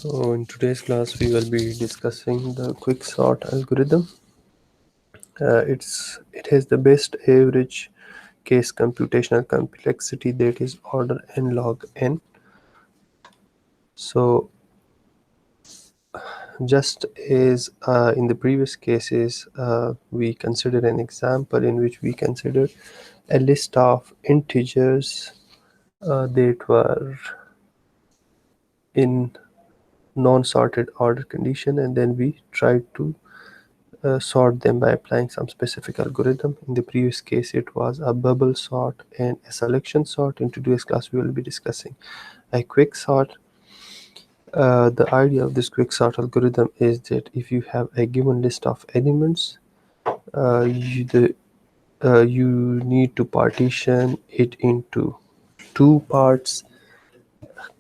So in today's class we will be discussing the Quicksort algorithm. It has the best average case computational complexity, that is order n log n. So just as in the previous cases, we considered an example in which we considered a list of integers that were in non-sorted order condition, and then we tried to sort them by applying some specific algorithm. In the previous case, it was a bubble sort and a selection sort. In today's class, we will be discussing a quick sort. The idea of this quick sort algorithm is that if you have a given list of elements, you need to partition it into two parts.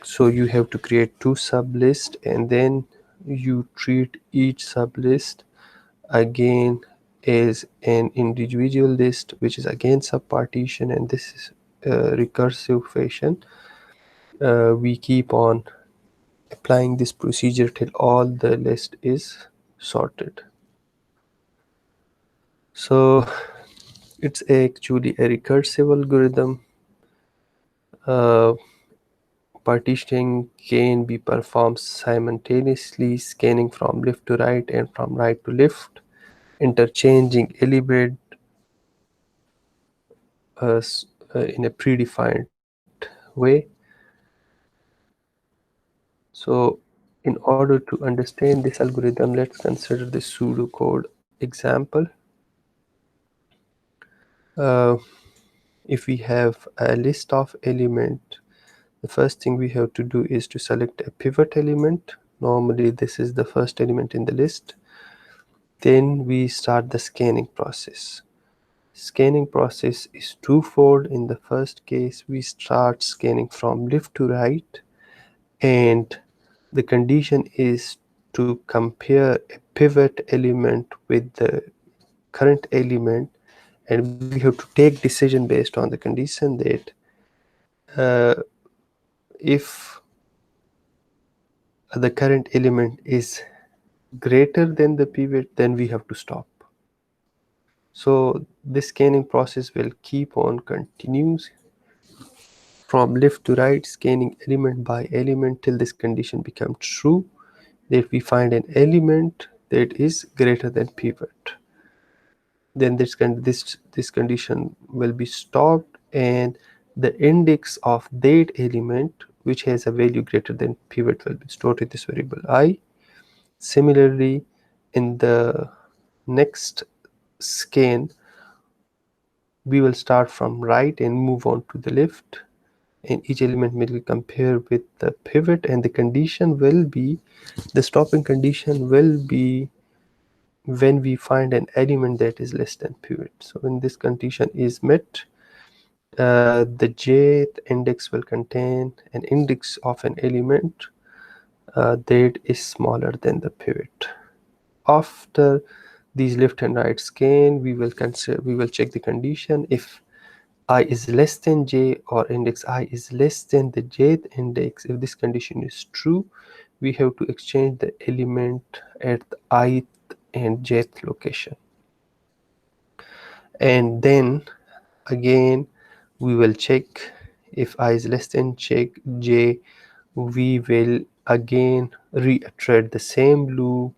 So you have to create two sublists, and then you treat each sublist again as an individual list, which is again subpartition, and this is recursive fashion. We keep on applying this procedure till all the list is sorted. So it's actually a recursive algorithm. Partitioning can be performed simultaneously, scanning from left to right and from right to left, interchanging element in a predefined way. So in order to understand this algorithm, let's consider the pseudocode example. Uh, if we have a list of elements, the first thing we have to do is to select a pivot element. Normally this is the first element in the list. Then we start the scanning process. Scanning process is twofold. In the first case, we start scanning from left to right, and the condition is to compare a pivot element with the current element, and we have to take decision based on the condition that if the current element is greater than the pivot, then we have to stop. So this scanning process will keep on continues from left to right, scanning element by element till this condition becomes true, that we find an element that is greater than pivot. Then this condition will be stopped, and the index of that element which has a value greater than pivot will be stored in this variable I. Similarly, in the next scan, we will start from right and move on to the left, and each element will be compared with the pivot, and the condition will be, the stopping condition will be when we find an element that is less than pivot. So when this condition is met, the jth index will contain an index of an element that is smaller than the pivot. After these left and right scan, we will check the condition. If I is less than j, or index I is less than the jth index, if this condition is true, we have to exchange the element at the ith and jth location. And then again we will check if I is less than j. We will again reiterate the same loop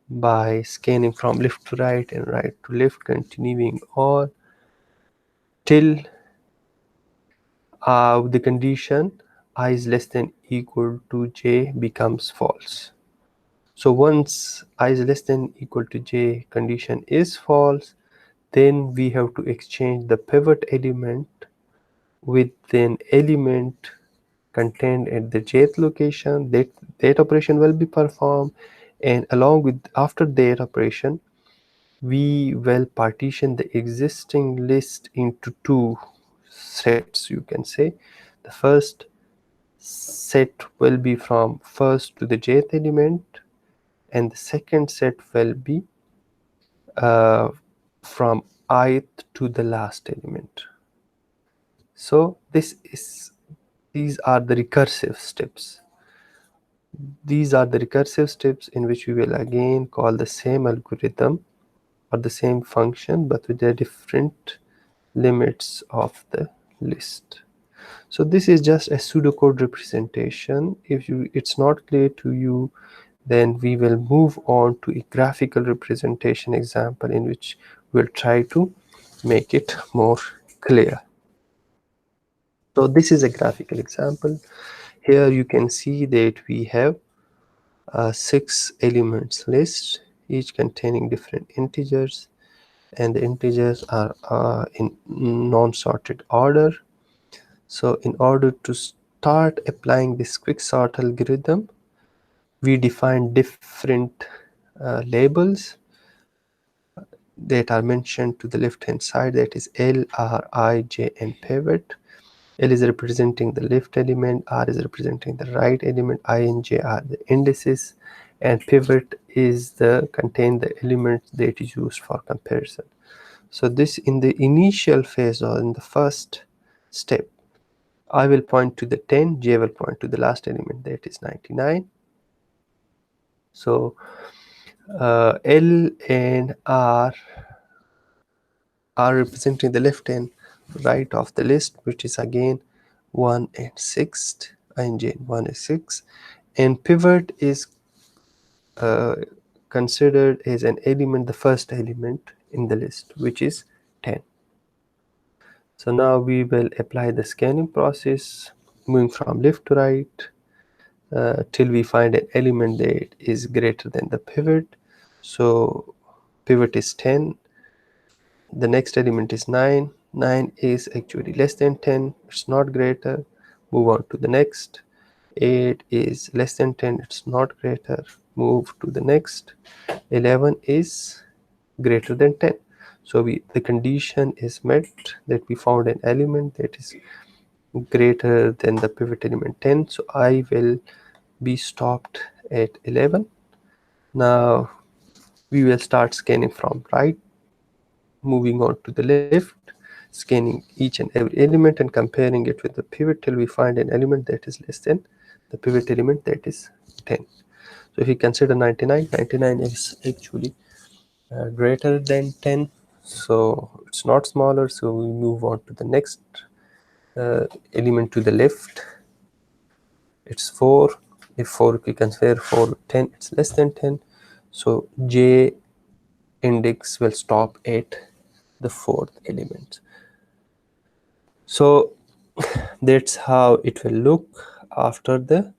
by scanning from left to right and right to left, continuing on till the condition I is less than equal to j becomes false. So once I is less than equal to j condition is false, then we have to exchange the pivot element with an element contained at the jth location. That operation will be performed, and along with after that operation, we will partition the existing list into two sets, you can say. The first set will be from first to the jth element, and the second set will be from ith to the last element. So these are the recursive steps. These are the recursive steps in which we will again call the same algorithm or the same function but with the different limits of the list. So this is just a pseudocode representation. If it's not clear to you, then we will move on to a graphical representation example in which we'll try to make it more clear. So this is a graphical example. Here you can see that we have a 6 elements list, each containing different integers, and the integers are in non-sorted order. So in order to start applying this quicksort algorithm, we define different labels that are mentioned to the left hand side, that is L, R, I, J and pivot. L is representing the left element, R is representing the right element, I and J are the indices, and pivot is the contain the element that is used for comparison. So this in the initial phase or in the first step, I will point to the 10, J will point to the last element, that is 99. So L and R are representing the left and right of the list, which is again 1 and 6, and J 1 and 6, and pivot is uh, considered as an element, the first element in the list, which is 10. So now we will apply the scanning process, moving from left to right till we find an element that is greater than the pivot. So pivot is 10, the next element is 9, 9 is actually less than 10, it's not greater, move on to the next. 8 is less than 10, it's not greater, move to the next. 11 is greater than 10. So the condition is met that we found an element that is greater than the pivot element 10. So I will be stopped at 11. Now we will start scanning from right, moving on to the left, scanning each and every element and comparing it with the pivot till we find an element that is less than the pivot element, that is 10. So if you consider 99, 99 is actually greater than 10, so it's not smaller, so we move on to the next element to the left, it's 4. If 4 we consider 4 with 10, it's less than 10, so J index will stop at the 4th element. So that's how it will look after the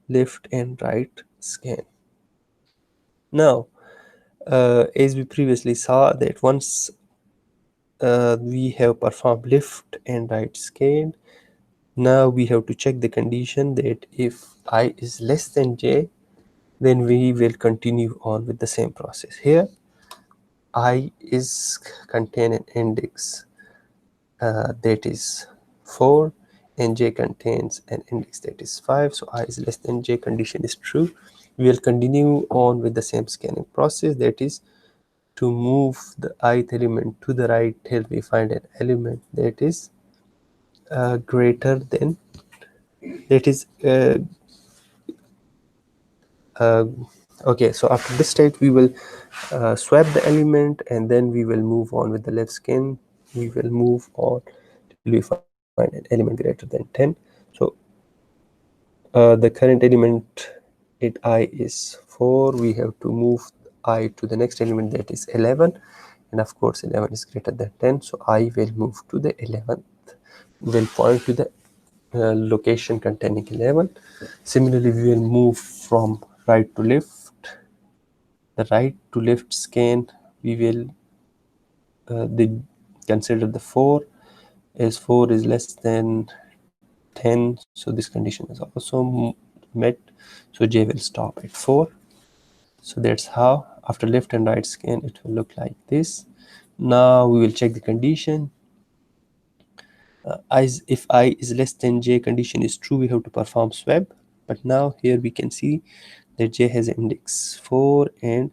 left and right scan. Now as we previously saw that once we have performed left and right scan, now we have to check the condition that if I is less than J, then we will continue on with the same process. Here I is contain an index that is 4 and J contains an index that is 5, so I is less than J condition is true. We will continue on with the same scanning process, that is to move the ith element to the right till we find an element that is greater than, that is uh, okay. So after this state we will swap the element and then we will move on with the left scan. We will move on till we find an element greater than 10. So the current element at I is 4, we have to move I to the next element that is 11, and of course 11 is greater than 10, so I will move to the 11th, will point to the location containing 11. Similarly we will move from right to left. The right to left scan, we will consider the 4, as 4 is less than 10, so this condition is also met, so J will stop at 4. So that's how after left and right scan it will look like this. Now we will check the condition. If I is less than J condition is true, we have to perform swap, but now here we can see that J has index 4 and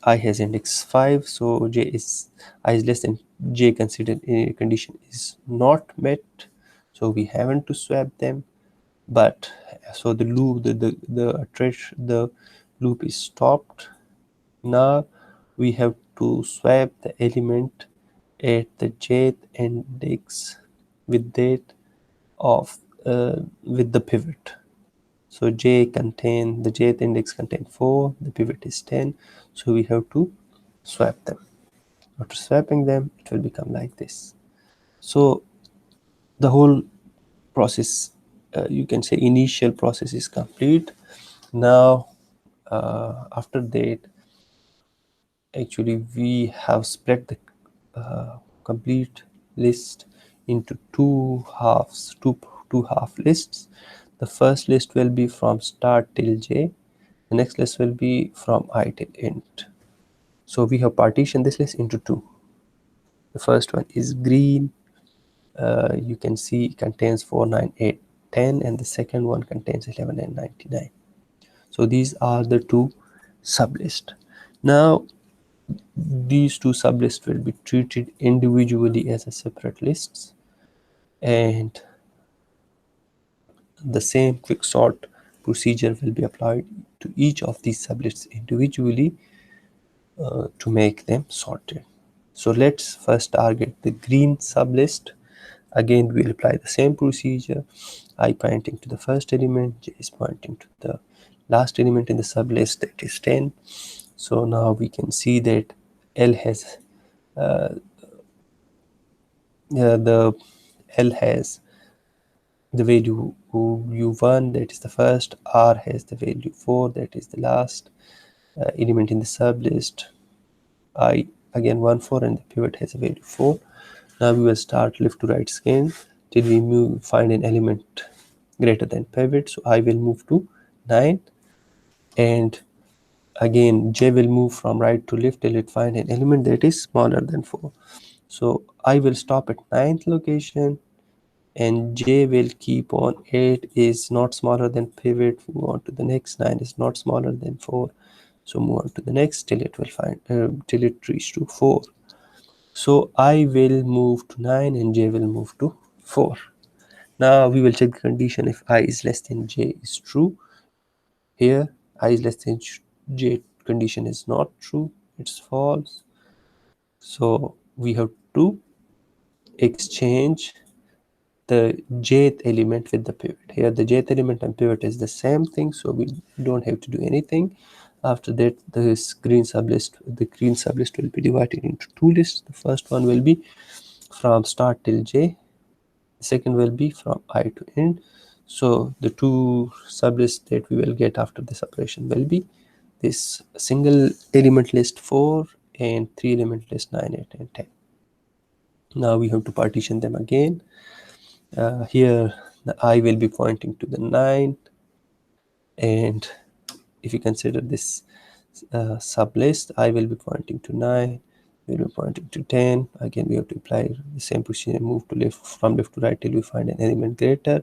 I has index 5, so I is less than J considered condition is not met, so we haven't to swap them. But so the loop, the loop is stopped. Now we have to swap the element at the jth index with that of with the pivot. So the jth index contain 4, the pivot is 10, so we have to swap them. After swapping them, it will become like this. So the whole process, you can say initial process, is complete. Now after that, actually we have split the complete list into two halves, two half lists. The first list will be from start till j, the next list will be from I till int. So we have partitioned this list into two. The first one is green, you can see it contains 4, 9, 8, 10, and the second one contains 11 and 99. So these are the two sublists. Now these two sublists will be treated individually as a separate lists, and the same quicksort procedure will be applied to each of these sublists individually to make them sorted. So let's first target the green sublist. Again, we'll apply the same procedure. I pointing to the first element, j is pointing to the last element in the sublist, that is 10. So now we can see that L has the L has the value u1, that is the first. R has the value 4, that is the last element in the sublist. I again 1, 4, and the pivot has a value 4. Now we will start left to right scan till we find an element greater than pivot. So I will move to 9, and again j will move from right to left till it find an element that is smaller than 4. So I will stop at 9th location, and j will keep on. 8 is not smaller than pivot, move on to the next. 9 is not smaller than 4, so move on to the next till it will find till it reach to 4. So I will move to 9 and j will move to 4. Now we will check the condition if I is less than j is true. Here I is less than j condition is not true, it's false. So we have to exchange the jth element with the pivot. Here the jth element and pivot is the same thing, so we don't have to do anything. After that, the green sublist will be divided into two lists. The first one will be from start till j, the second will be from I to end. So the two sublists that we will get after this operation will be this single element list 4 and 3 element list 9, 8, and 10. Now we have to partition them again. Here the I will be pointing to the 9, and if you consider this sublist, I will be pointing to 9, we will be pointing to 10. Again we have to apply the same procedure, move to left from left to right till we find an element greater.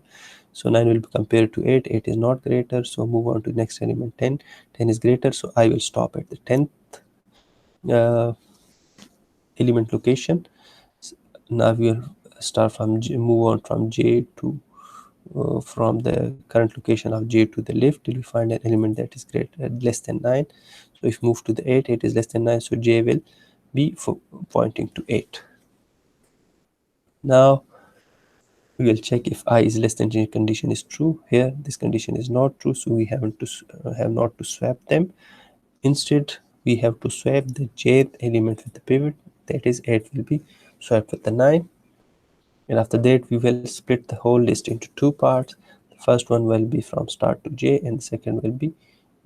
So 9 will be compared to 8, 8 is not greater, so move on to the next element 10, 10 is greater, so I will stop at the 10th element location. Now we will start from J, move on from j to from the current location of j to the left till we find an element that is greater less than 9. So if move to the 8, 8 is less than 9, so j will be pointing to 8. Now we will check if I is less than j condition is true. Here this condition is not true, so we have not to swap them. Instead we have to swap the jth element with the pivot, that is 8 will be swapped with the 9. And after that we will split the whole list into two parts. The first one will be from start to j, and the second will be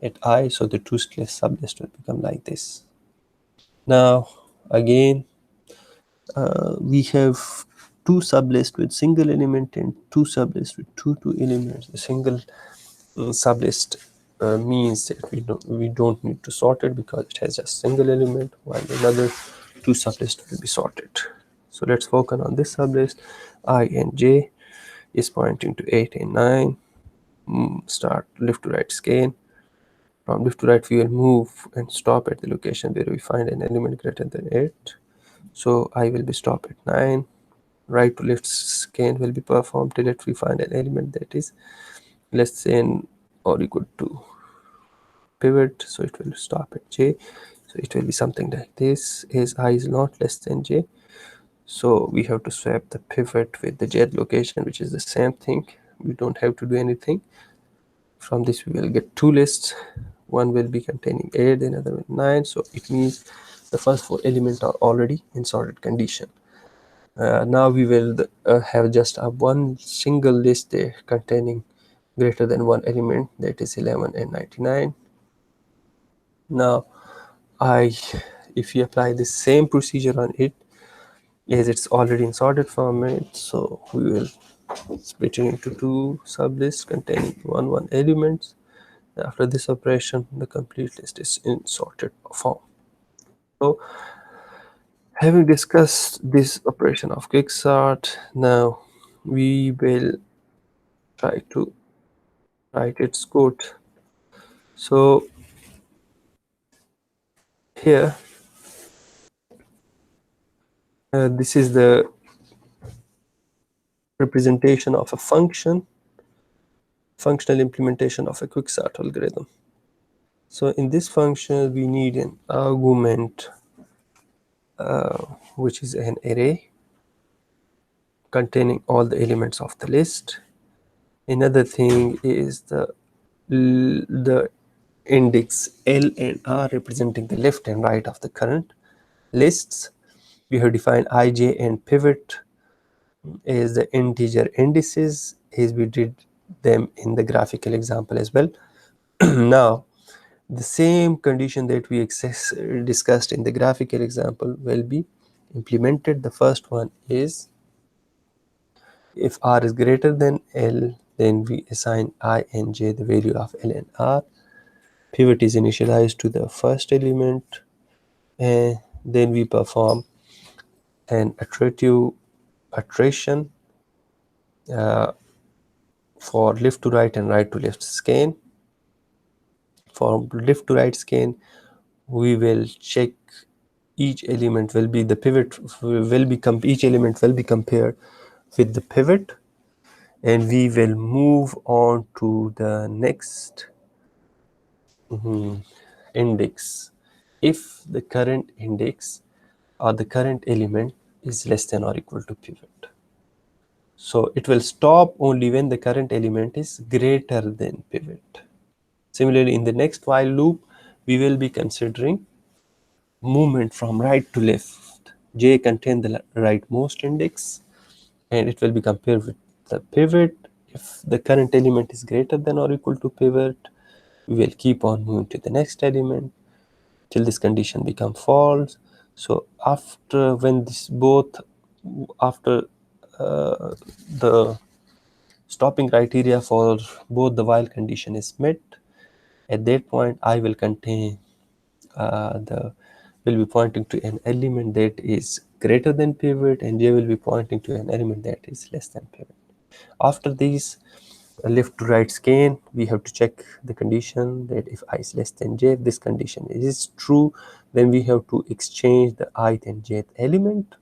at I, so the two sublists will become like this. Now again we have two sublists with single element and two sublists with two elements. The single sublist means that we don't need to sort it because it has just single element, while another two sublists will be sorted. So let's focus on this sublist. I and j is pointing to 8 and 9. Start left to right scan. From left to right we will move and stop at the location where we find an element greater than 8. So I will be stop at 9. Right to left scan will be performed till we find an element that is less than or equal to pivot, so it will stop at j. So it will be something like this: is I is not less than j, so we have to swap the pivot with the j location, which is the same thing. We don't have to do anything. From this we will get two lists. One will be containing 8, the other one 9, so it means the first 4 elements are already in sorted condition. Now we will have just a one single list there containing greater than one element, that is 11 and 99. Now if you apply the same procedure on it, as it's already in sorted format, so we will split it into two sublists containing one elements. After this operation, the complete list is in sorted form. So having discussed this operation of Quicksort, now we will try to write its code. So here, this is the representation of a function, functional implementation of a Quicksort algorithm. So in this function, we need an argument, which is an array containing all the elements of the list. Another thing is the index L and R representing the left and right of the current lists. We have defined ij and pivot as the integer indices, as we did them in the graphical example as well. Now the same condition that we discussed in the graphical example will be implemented. The first one is, if R is greater than L, then we assign I and j the value of L and R. Pivot is initialized to the first element, and then we perform an iterative iteration for left to right and right to left scan. For left to right scan, we will check each element will be the pivot will become each element will be compared with the pivot, and we will move on to the next index if the current index or the current element is less than or equal to pivot. So it will stop only when the current element is greater than pivot. Similarly, in the next while loop, we will be considering movement from right to left. J contains the rightmost index, and it will be compared with the pivot. If the current element is greater than or equal to pivot, we will keep on moving to the next element till this condition becomes false. So after when this both after the stopping criteria for both the while condition is met, at that point I will contain the will be pointing to an element that is greater than pivot, and j will be pointing to an element that is less than pivot. After these left to right scan, we have to check the condition that if I is less than j, if this condition is true, then we have to exchange the ith and jth element,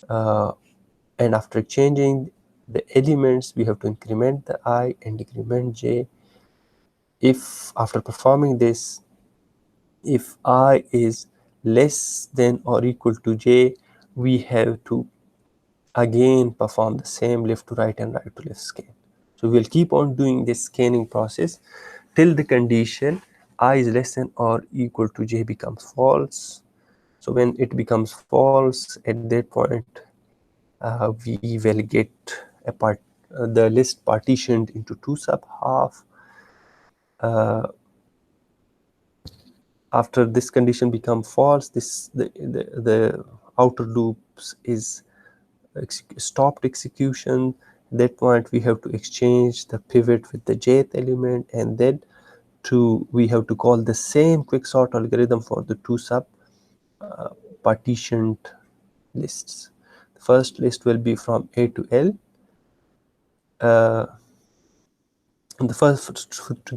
and after changing the elements, we have to increment the I and decrement j. If after performing this, if I is less than or equal to j, we have to again perform the same left to right and right to left scan. So we'll keep on doing this scanning process till the condition I is less than or equal to j becomes false. So when it becomes false, at that point we will get the list partitioned into two sub half. After this condition become false, the outer loops is stopped execution. At that point we have to exchange the pivot with the jth element, and then we have to call the same quicksort algorithm for the two sub partitioned lists. The first list will be from A to L. In the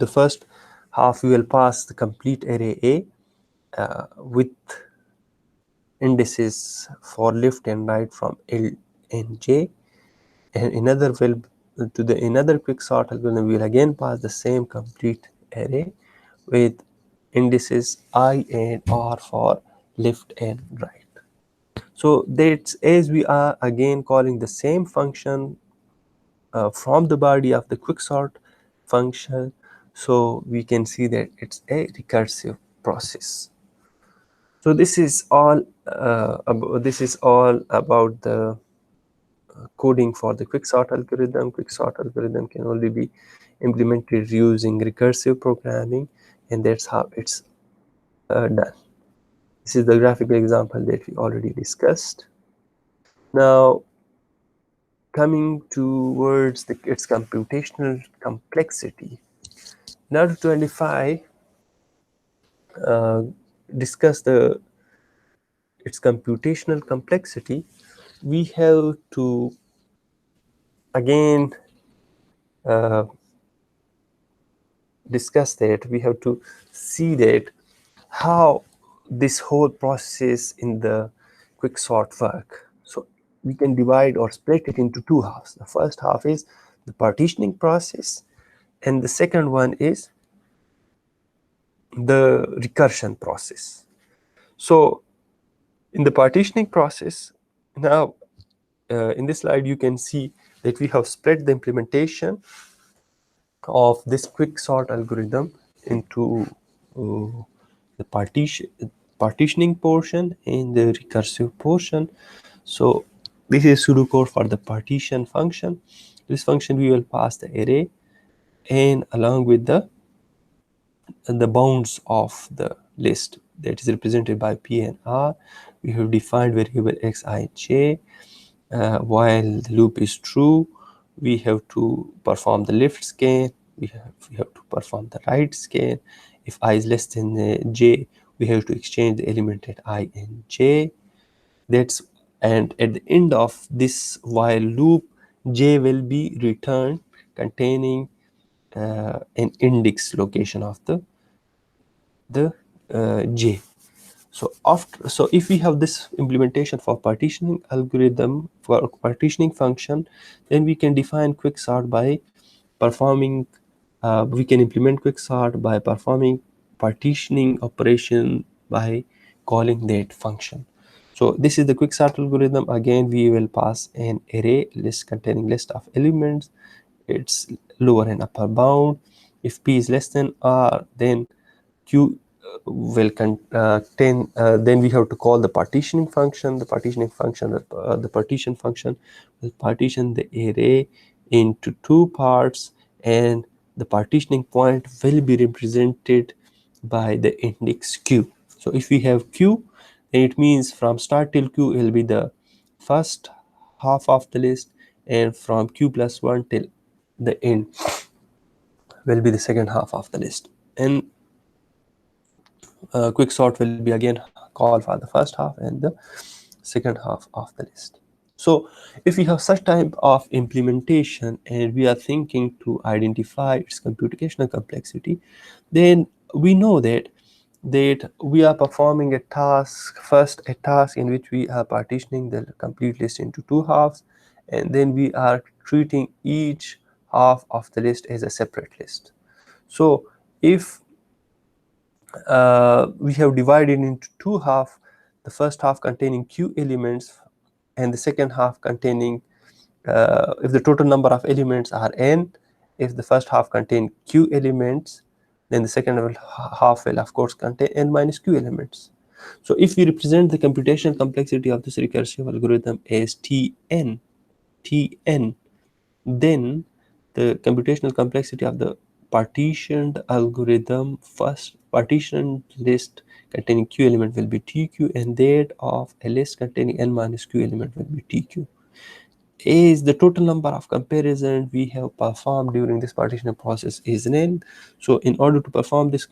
first half, we will pass the complete array A with indices for left and right from L and J, and another will to the another quicksort algorithm, we will again pass the same complete array with indices I and R for left and right. So that's as we are again calling the same function from the body of the quicksort function, so we can see that it's a recursive process. So this is all about the coding for the quicksort algorithm. Quicksort algorithm can only be implemented using recursive programming, and that's how it's done. This is the graphical example that we already discussed. Now, coming towards its computational complexity. In order to identify, uh, discuss its computational complexity, we have to again uh, discuss that. We have to see that how this whole process in the quicksort work. So we can divide or split it into two halves. The first half is the partitioning process, and the second one is the recursion process. So in the partitioning process, now in this slide you can see that we have split the implementation of this quicksort algorithm into the partitioning portion and the recursive portion. So this is pseudocode for the partition function. This function we will pass the array, and along with the bounds of the list that is represented by P and R, we have defined variable x, I, j. While the loop is true, we have to perform the left scan, we have to perform the right scan. If I is less than j, we have to exchange the element at I and j. And at the end of this while loop, j will be returned containing an index location of the j. So if we have this implementation for partitioning algorithm, for partitioning function, then we can define quicksort by performing we can implement quicksort by performing partitioning operation by calling that function. So this is the quicksort algorithm. Again, we will pass an array list containing list of elements, its lower and upper bound. If p is less than r, then q will contain, then we have to call the partitioning function. The partitioning function, the partition function will partition the array into two parts, and the partitioning point will be represented by the index q. So if we have q, then it means from start till q will be the first half of the list, and from q plus 1 till the end will be the second half of the list. And quicksort will be again called for the first half and the second half of the list. So if we have such type of implementation and we are thinking to identify its computational complexity, then we know that we are performing a task, first a task in which we are partitioning the complete list into two halves, and then we are treating each half of the list as a separate list. So if we have divided into two halves, the first half containing q elements and the second half containing, if the total number of elements are n, if the first half contain q elements, then the second half will of course contain n minus q elements. So if we represent the computational complexity of this recursive algorithm as Tn, then the computational complexity of the partitioned algorithm, first partitioned list containing q element will be tq, and that of a list containing n minus q element will be tq. Is the total number of comparisons we have performed during this partitioning process is n. So in order to perform this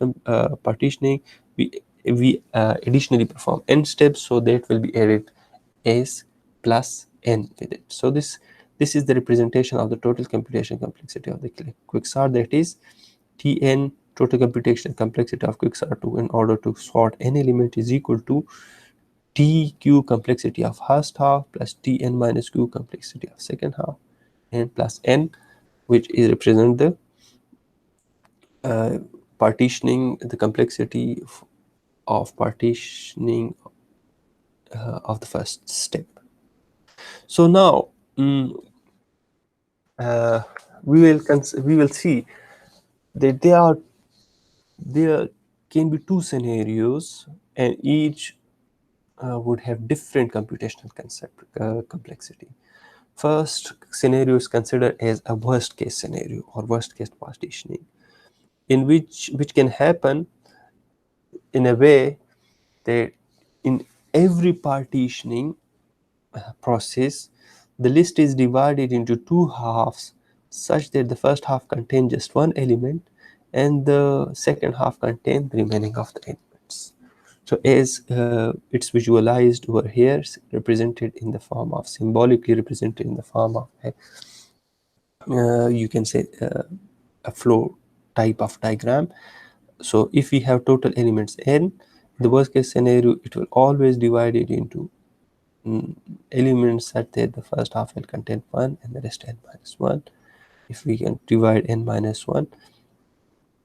partitioning, we additionally perform n steps, so that will be added as plus n with it. So this is the representation of the total computation complexity of the quicksort, that is Tn, total computational complexity of quicksort in order to sort n element is equal to tq complexity of first half plus tn minus q complexity of second half, and plus n which is represent the partitioning, the complexity of partitioning of the first step. So now uh, we will see that there can be two scenarios, and each would have different computational complexity. First scenario is considered as a worst case scenario or worst case partitioning, in which can happen in a way that in every partitioning process, the list is divided into two halves such that the first half contains just one element and the second half contains the remaining of the elements. So as it's visualized over here, represented in the form of, symbolically represented in the form of you can say a flow type of diagram. So if we have total elements n, the worst case scenario, it will always divide it into elements such that the first half will contain 1 and the rest n minus 1. If we can divide n minus 1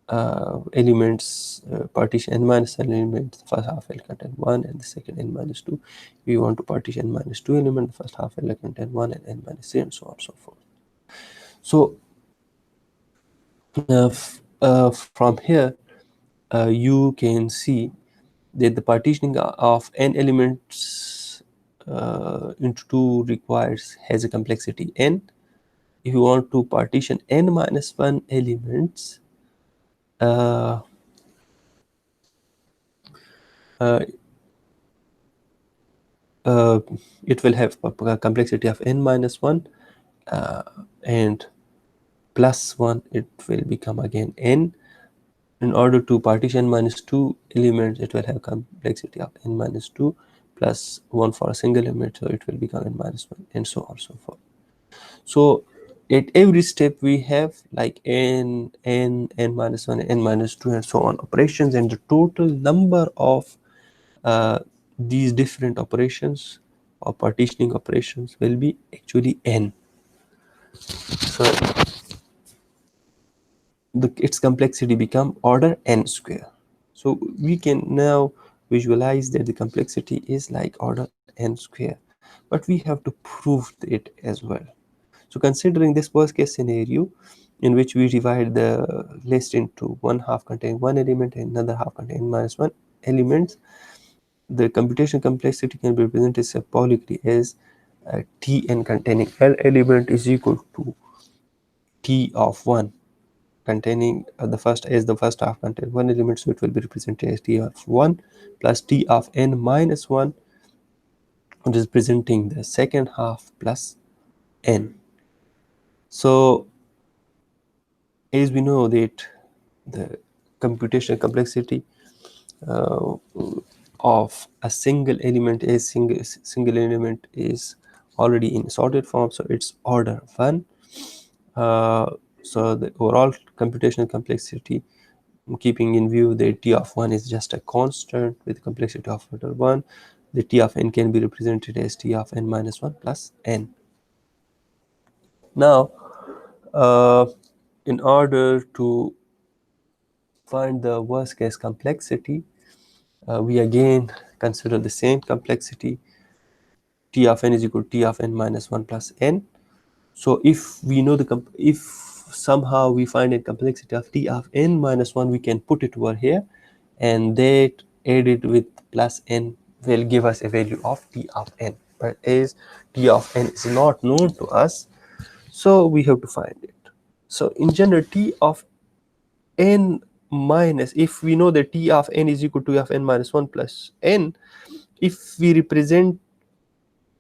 elements, partition n minus 1 elements, the first half will contain 1 and the second n minus 2. If we want to partition n minus 2 elements, the first half will contain 1 and n minus 3, and so on and so forth. So from here you can see that the partitioning of n elements into 2 has a complexity n. If you want to partition n minus 1 elements, uh, uh, uh, it will have a complexity of n minus 1 and plus 1, it will become again n. In order to partition minus 2 elements, it will have complexity of n minus 2 plus 1 for a single element, so it will become n minus 1, and so on and so forth. So at every step we have like n minus 1, n minus 2, and so on operations, and the total number of these different operations or partitioning operations will be actually n. So its complexity become order n square. So we can now visualize that the complexity is like order n square, but we have to prove it as well. So considering this worst case scenario, in which we divide the list into one half containing one element and another half containing minus one elements, the computational complexity can be represented symbolically as Tn containing n element is equal to T of 1 containing the first half contains one element, so it will be represented as T of 1 plus T of n minus 1, representing the second half plus n. So as we know that the computational complexity of a single element is already in sorted form, so it's order 1. So the overall computational complexity, keeping in view that T of 1 is just a constant with complexity of order 1, the T of n can be represented as T of n minus 1 plus n. Now in order to find the worst case complexity, we again consider the same complexity. T of n is equal to T of n minus 1 plus n. So if we know if somehow we find a complexity of T of n minus 1, we can put it over here, and that added with plus n will give us a value of T of n. But as T of n is not known to us, so we have to find it. So in general, T of n minus, if we know that T of n is equal to T of n minus 1 plus n, if we represent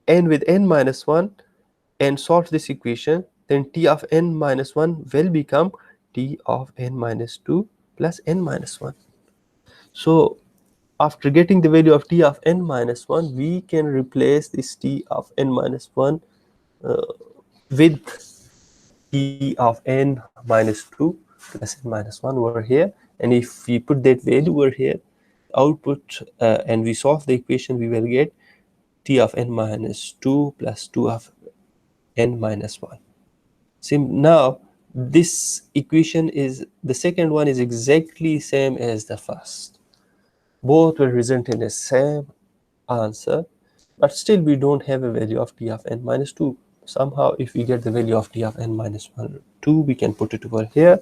n with n minus 1 and solve this equation, then T of n minus 1 will become T of n minus 2 plus n minus 1. So after getting the value of T of n minus 1, we can replace this T of n minus 1 with T of n minus 2 plus n minus 1 over here. And if we put that value over here, output, and we solve the equation, we will get T of n minus 2 plus 2 of n minus 1. Now this equation is, the second one is exactly same as the first. Both will result in the same answer, but still we don't have a value of t of n minus 2. Somehow if we get the value of t of n minus 1, 2, we can put it over here,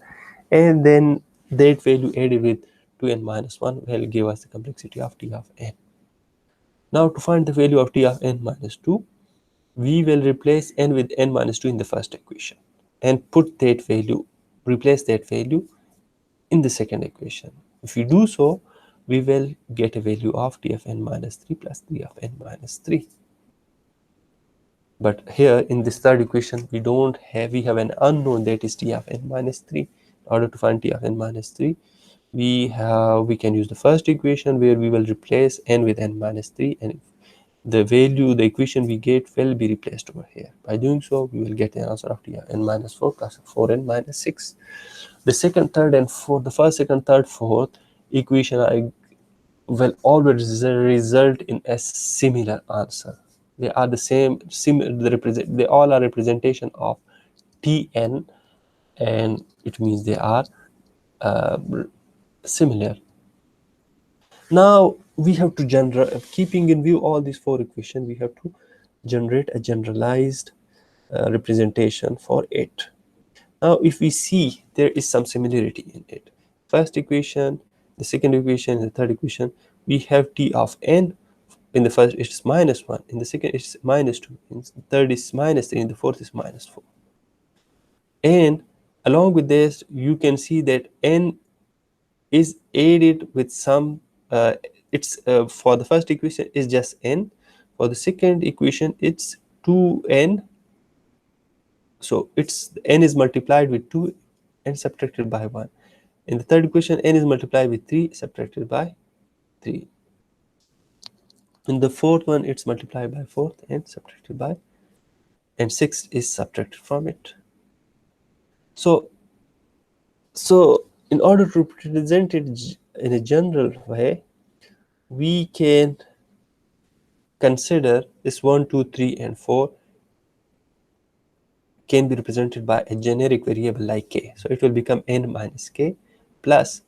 and then that value added with 2n minus 1 will give us the complexity of t of n. Now to find the value of t of n minus 2, we will replace n with n minus 2 in the first equation and put that value, replace that value in the second equation. If we do so, we will get a value of t of n minus 3 plus t of n minus 3. But here in this third equation, we have an unknown, that is t of n minus 3. In order to find t of n minus 3, we can use the first equation where we will replace n with n minus 3, and the value, the equation we get will be replaced over here. By doing so, we will get the answer of t of n minus 4 plus 4n minus 6. The second, third, and fourth, the first, second, third, fourth equation will always result in a similar answer. They are the same, they all are representation of Tn, and it means they are uh, similar. Now we have to generate, keeping in view all these four equations, we have to generate a generalized representation for it. Now if we see there is some similarity in it, first equation, the second equation, the third equation, we have t of n. In the first it's minus 1, in the second it's minus 2, in the third is minus 3, in the fourth is minus 4. And along with this, you can see that n is added with some, it's for the first equation is just n, for the second equation it's 2n, so it's n is multiplied with 2 and subtracted by 1. In the third equation, n is multiplied with 3 subtracted by 3. In the fourth one, it's multiplied by 4 and subtracted by, and 6 is subtracted from it. So in order to represent it in a general way, we can consider this 1, 2, 3, and 4 can be represented by a generic variable like k. So it will become n minus k plus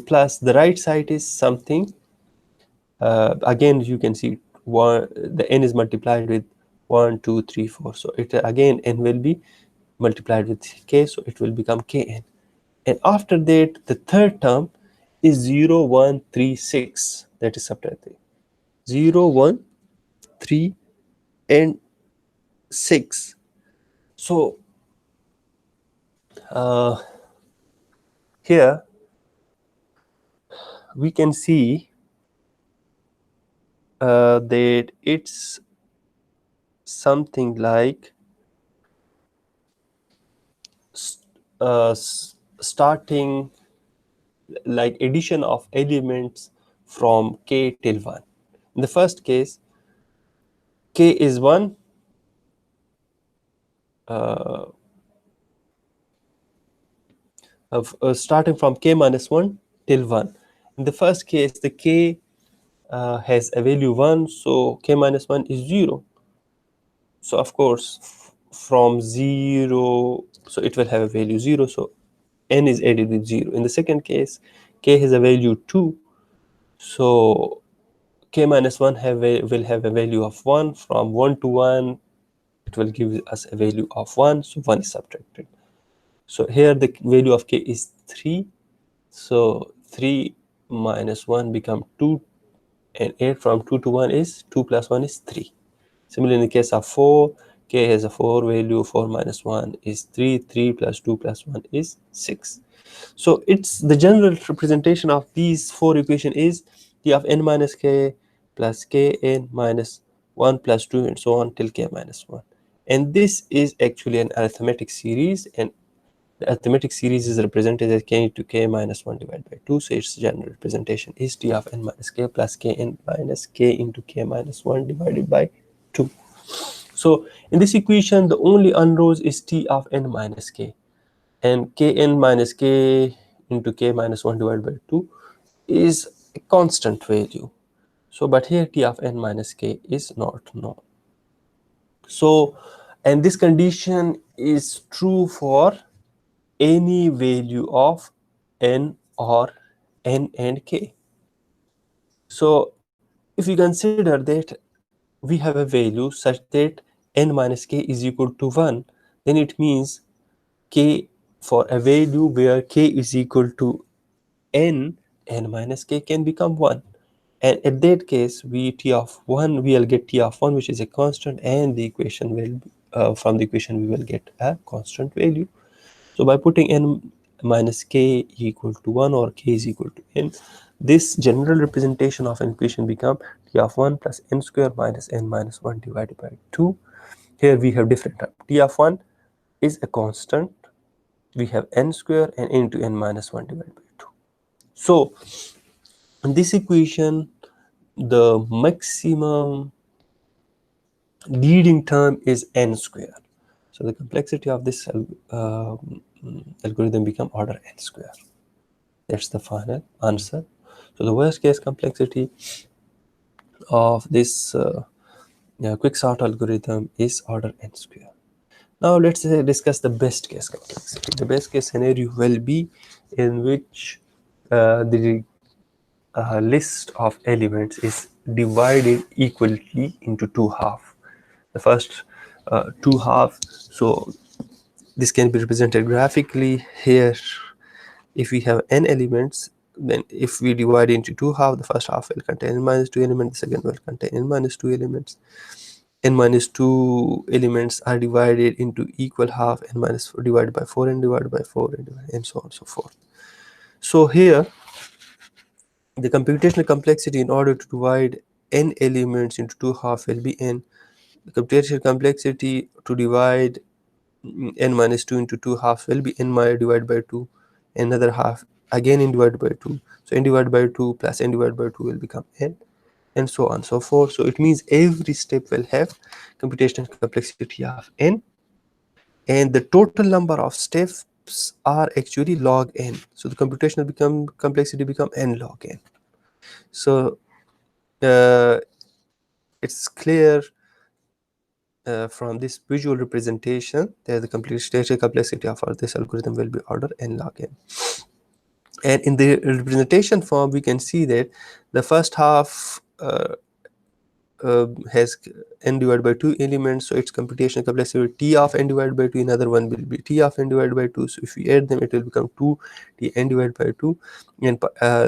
plus the right side is something. Again, you can see the n is multiplied with 1, 2, 3, 4. So it again n will be multiplied with k, so it will become kn. And after that, the third term is 0, 1, 3, 6. That is subtracted. 0, 1, 3, and 6. So here we can see that it's something like starting like addition of elements from k till 1. In the first case, k is 1, starting from k minus 1 till 1. In the first case, the k has a value 1, so k minus 1 is 0. So of course, from 0, so it will have a value 0, so n is added with 0. In the second case, k has a value 2, so k minus 1 will have a value of 1. From 1 to 1, it will give us a value of 1, so 1 is subtracted. So here the value of k is 3, so 3 minus 1 become 2, and 8 from 2 to 1 is 2 plus 1 is 3. Similarly, in the case of 4, k has a 4 value, 4 minus 1 is 3, 3 plus 2 plus 1 is 6. So it's the general representation of these four equations is t of n minus k plus kn minus 1 plus 2 and so on till k minus 1. And this is actually an arithmetic series, and the arithmetic series is represented as k into k minus 1 divided by 2. So its general representation is t of n minus k plus kn minus k into k minus 1 divided by 2. So in this equation, the only unrows is t of n minus k, and kn minus k into k minus 1 divided by 2 is a constant value. So but here t of n minus k is not known. So And this condition is true for any value of n or n and k. So if we consider that we have a value such that n minus k is equal to 1, then it means k, for a value where k is equal to n minus k can become 1. And at that case, we will get t of 1, which is a constant, and the equation will, from the equation we will get a constant value. So by putting n minus k equal to 1 or k is equal to n, this general representation of an equation become t of 1 plus n square minus n minus 1 divided by 2. Here we have different type. T of 1 is a constant. We have n square and n into n minus 1 divided by 2. So in this equation, the maximum leading term is n square. So the complexity of this algorithm become order n square. That's the final answer. So the worst case complexity of this quicksort algorithm is order n square. Now let's discuss the best case complexity. The best case scenario will be in which the list of elements is divided equally into two halves. The first two halves, so this can be represented graphically here. If we have n elements, then if we divide into two halves, the first half will contain n minus 2 elements, the second will contain n minus 2 elements. N minus 2 elements are divided into equal half, n minus 4 divided by 4 and divided by 4 and so on and so forth. So here the computational complexity in order to divide n elements into two halves will be n. The computational complexity to divide n minus 2 into two halves will be n minus divided by 2, another half again n divided by 2. So n divided by 2 plus n divided by 2 will become n, and so on and so forth. So it means every step will have computational complexity of n, and the total number of steps are actually log n. So the computational complexity become n log n. So it's clear from this visual representation that the computational complexity of this algorithm will be order n log n. And in the representation form, we can see that the first half has n divided by 2 elements, so its computational complexity t of n divided by 2, another one will be t of n divided by 2. So if we add them, it will become 2 t n divided by 2, and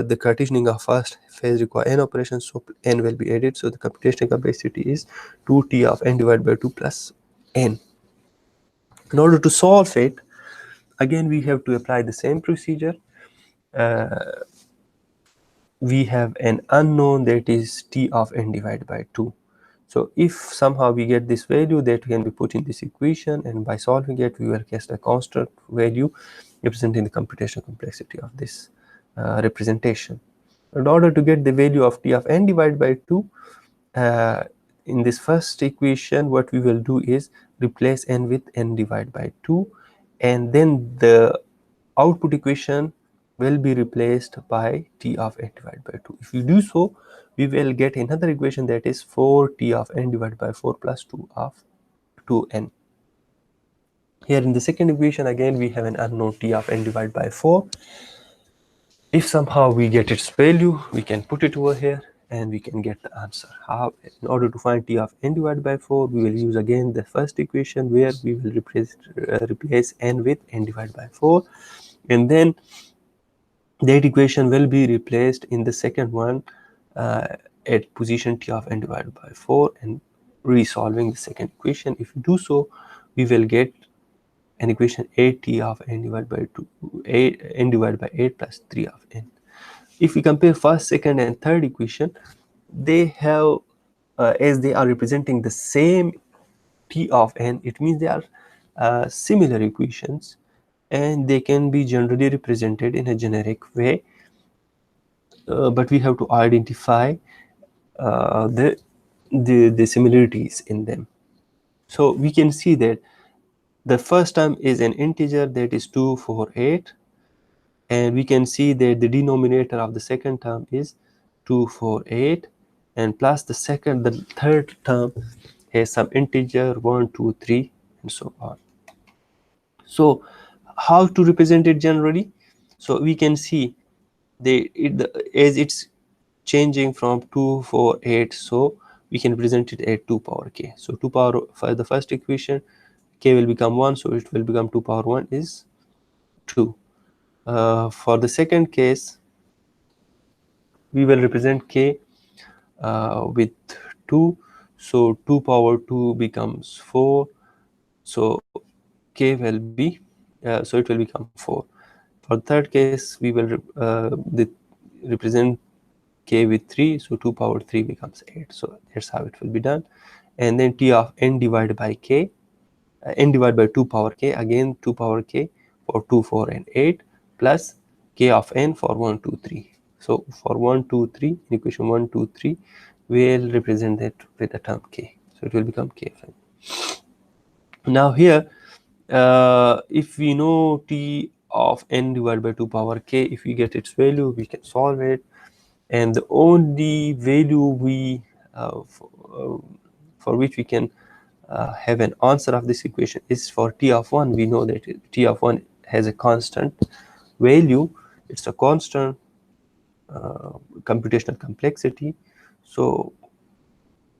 the partitioning of first phase require n operations, so n will be added. So the computational complexity is 2 t of n divided by 2 plus n. In order to solve it, again we have to apply the same procedure. We have an unknown that is t of n divided by 2. So if somehow we get this value, that can be put in this equation, and by solving it we will get a constant value representing the computational complexity of this representation. In order to get the value of t of n divided by 2, in this first equation what we will do is replace n with n divided by 2, and then the output equation will be replaced by t of n divided by 2. If we do so, we will get another equation that is 4 t of n divided by 4 plus 2 of 2n. Here in the second equation, again we have an unknown t of n divided by 4. If somehow we get its value, we can put it over here and we can get the answer. How? In order to find t of n divided by 4, we will use again the first equation where we will replace n with n divided by 4, and then that equation will be replaced in the second one at position t of n divided by 4, and resolving the second equation. If we do so, we will get an equation 8t of n divided by 2, n divided by 8 plus 3 of n. If we compare first, second, and third equation, they have, as they are representing the same t of n, it means they are similar equations, and they can be generally represented in a generic way. But we have to identify the similarities in them. So we can see that the first term is an integer that is 2, 4, 8, and we can see that the denominator of the second term is 2, 4, 8, and plus the third term has some integer 1, 2, 3, and so on. So how to represent it generally? So we can see as it's changing from 2, 4, 8, so we can present it at 2 power k. So 2 power for the first equation, k will become 1, so it will become 2 power 1 is 2. For the second case, we will represent k with 2, so 2 power 2 becomes 4, so k will be so it will become 4. For the third case, we will represent k with 3, so 2 power 3 becomes 8. So that's how it will be done. And then t of n divided by k, n divided by 2 power k, again 2 power k for 2, 4 and 8, plus k of n for 1, 2, 3. So for 1, 2, 3, in equation 1, 2, 3, we'll represent it with the term k. So it will become k of n. Now here, if we know t of n divided by 2 power k, if we get its value, we can solve it. And the only value we for which we can have an answer of this equation is for t of 1. We know that t of 1 has a constant value. It's a constant computational complexity. So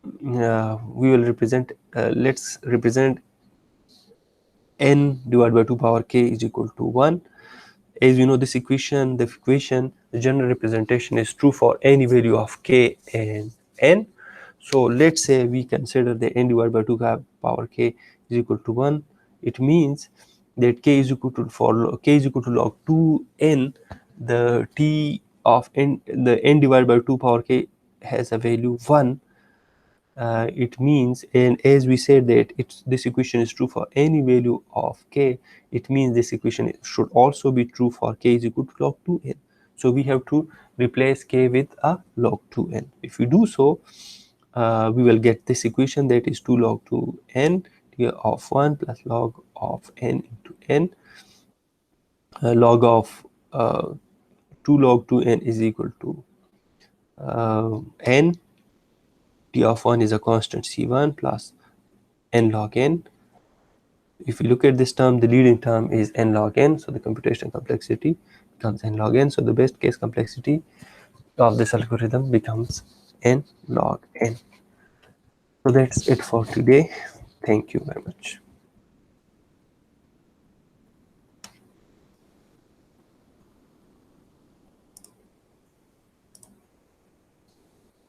we will represent, let's represent n divided by 2 power k is equal to 1. As you know, this equation, the general representation is true for any value of k and n. So let's say we consider the n divided by 2 power k is equal to 1. It means that k is equal to, for k is equal to log 2n, the t of n, the n divided by 2 power k has a value 1. It means, and as we said that this equation is true for any value of k, it means this equation should also be true for k is equal to log 2n. So we have to replace k with a log 2n. If we do so, we will get this equation, that is 2 log 2n t of 1 plus log of n into n. Log of 2 log 2n is equal to n. T of 1 is a constant c1 plus n log n. If you look at this term, the leading term is n log n, so the computational complexity becomes n log n. So the best case complexity of this algorithm becomes n log n. So that's it for today. Thank you very much.